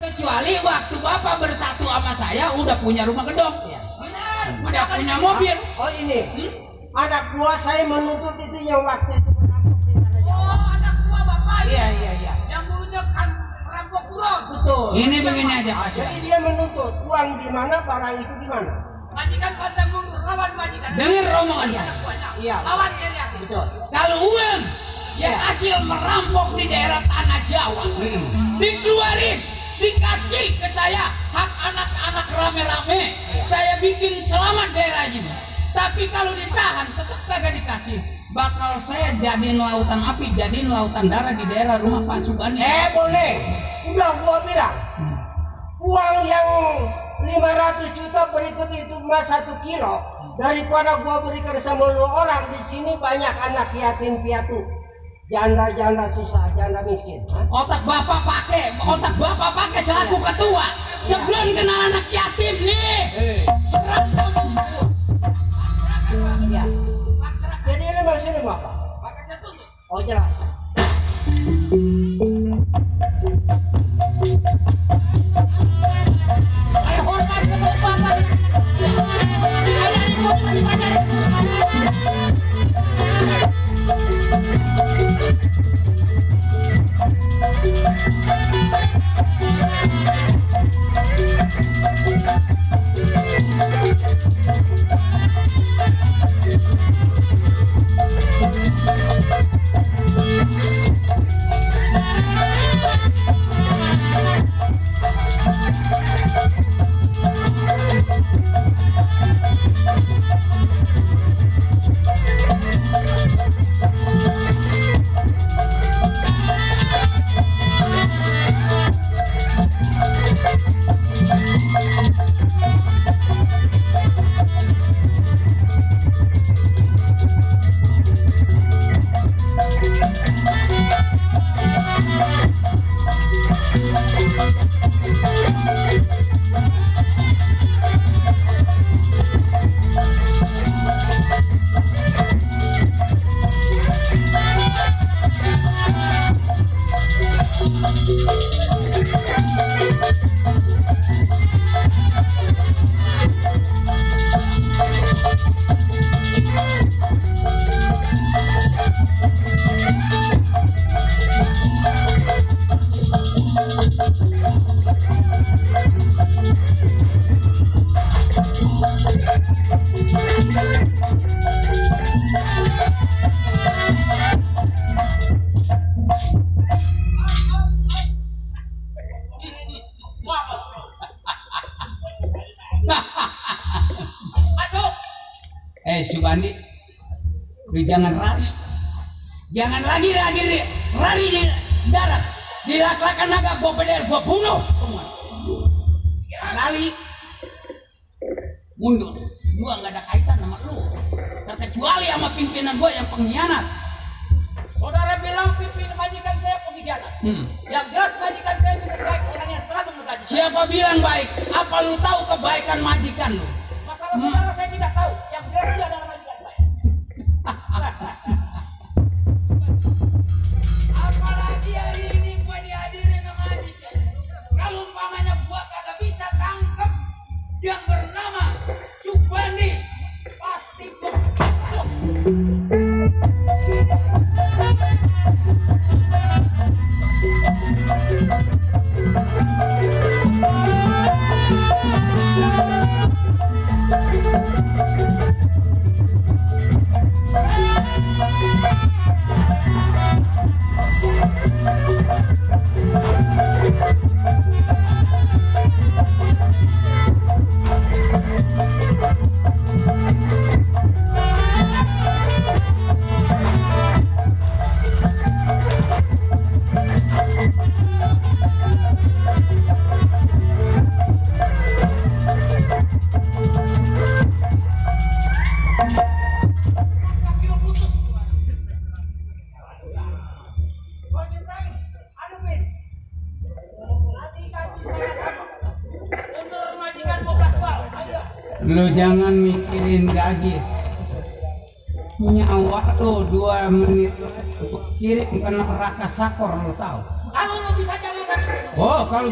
Kecuali waktu bapak bersatu sama saya udah punya rumah gedung, Iya. udah punya mobil. Oh ini, anak buah saya menuntut itu yang waktu itu merampok di Tanah Jawa. Oh, anak buah bapak ini. Iya. Yang dulunya kan perampok burung. Betul. Ini begini aja. Jadi dia menuntut uang di mana, barang itu di mana. Majikan pantang mundur, lawan majikan. Dengar omongannya. Anak buahnya. Iya. Lawan dia lihat. Betul. Kalau uang yang hasil merampok di daerah Tanah Jawa dikeluarin, dikasih ke saya, hak anak-anak rame-rame, saya bikin selamat daerah ini. Tapi kalau ditahan tetap kagak dikasih, bakal saya jadiin lautan api, jadiin lautan darah di daerah rumah Pak Subani. Boleh. Udah gua bilang, uang yang 500 juta berikut itu emas 1 kilo, daripada gua berikan sama lu orang di sini banyak anak yatim piatu, janda-janda susah, janda miskin. Otak bapak pakai selaku ketua. Sebelum kenal anak yatim nih. Iya. Jadi ini maksudnya apa? Pakai saya tuntut. Oh jelas. Subandi, lu jangan lari, jangan lagi lari di darat, dilak-lakan naga gua beder, gua bunuh semua. Lari, mundur, gua nggak ada kaitan sama lu, terkecuali sama pimpinan gua yang pengkhianat. Saudara bilang pimpinan majikan saya pengkhianat. Yang jelas majikan saya sudah baik, orang yang selalu menggaji. Siapa bilang baik? Apa lu tahu kebaikan majikan lu? Masalah saudara saya tidak tahu. Yang jelas dia adalah majikan saya. Apalagi hari ini gua dihadirin sama majikan. Kalau umpamanya gua kagak bisa tangkap yang bernama Subandi, pasti gua Lu jangan mikirin gaji, nyawa lu 2 menit kirim ke neraka sakor, lu tahu? kalau lu bisa jalan dari Oh, kalau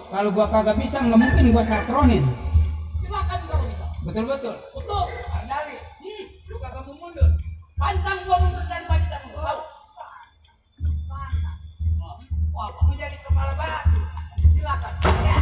Kalau gua kagak bisa nggak mungkin gua satronin. Silakan kalau bisa. Betul. Betul. Ardali. Lu kagak mau mundur. Pantang gua mundur dari majikan lu. Tahu? Wah, kamu jadi kepala batu. Silakan. Ya.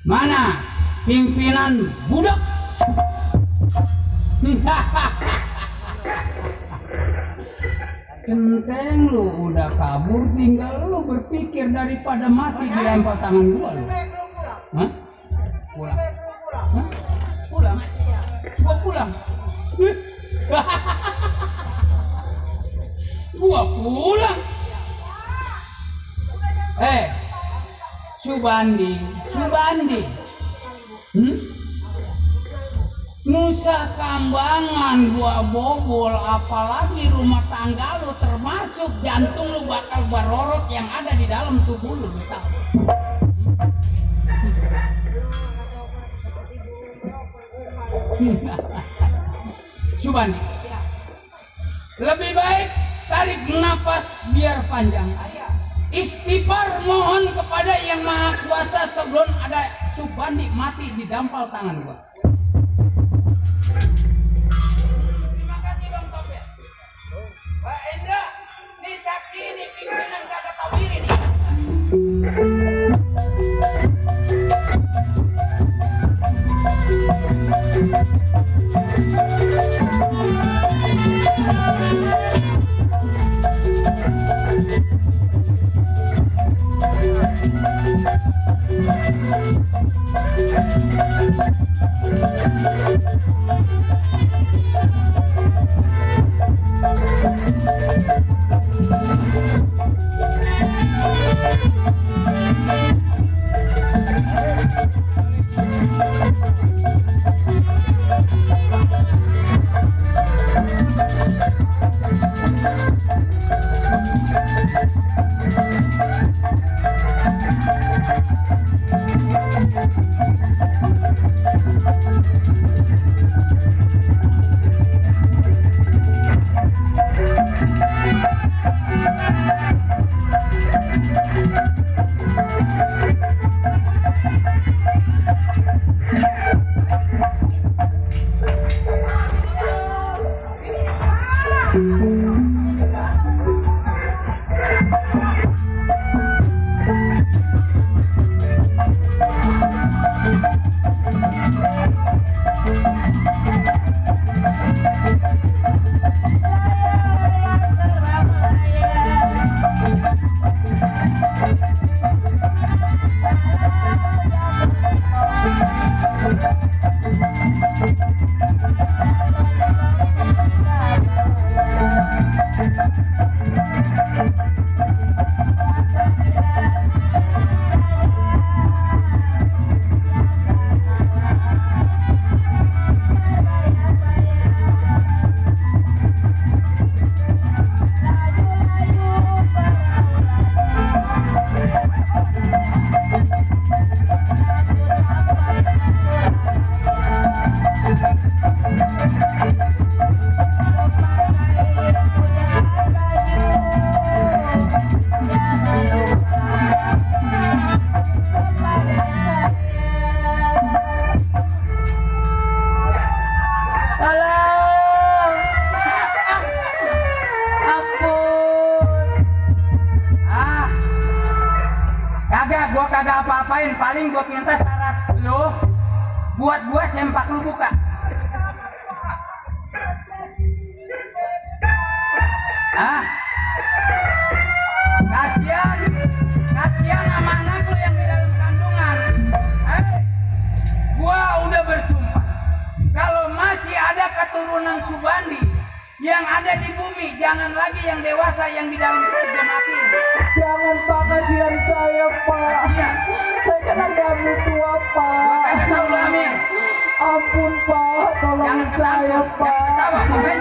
Mana pimpinan budak? Centeng lu udah kabur, tinggal lu berpikir daripada mati dilempar tangan gua lu. Hah? Pulang. Hah? Pulang. Gua pulang. Gua pulang. Subandi. Nusa Kambangan gua bobol, apalagi rumah tangga lu, termasuk jantung lu bakal barorot yang ada di dalam tubuh lu tahu. Subandi, lebih baik tarik nafas biar panjang. Istighfar mohon kepada yang maha kuasa sebelum ada Subandi mati di dampal tangan gua. Terima kasih Bang Topet. Pak Endra, nih saksi ini pimpinan kagak tahu diri nih. kagak apa-apain, paling gua minta syarat lu buat gua sempak lu buka. Ah, kasihan sama anak lu yang di dalam kandungan. Gua udah bersumpah kalau masih ada keturunan Subandi yang ada di bumi, jangan lagi yang dewasa yang di dalam perut gua mati. Jangan Pak, kasihan saya Pak. Kasihan. Saya kan ada tua Pak. Gua kagak tahu lu hamil. Ampun Pak, tolong Jangan saya ketawa, Pak. jangan ketawa, pokoknya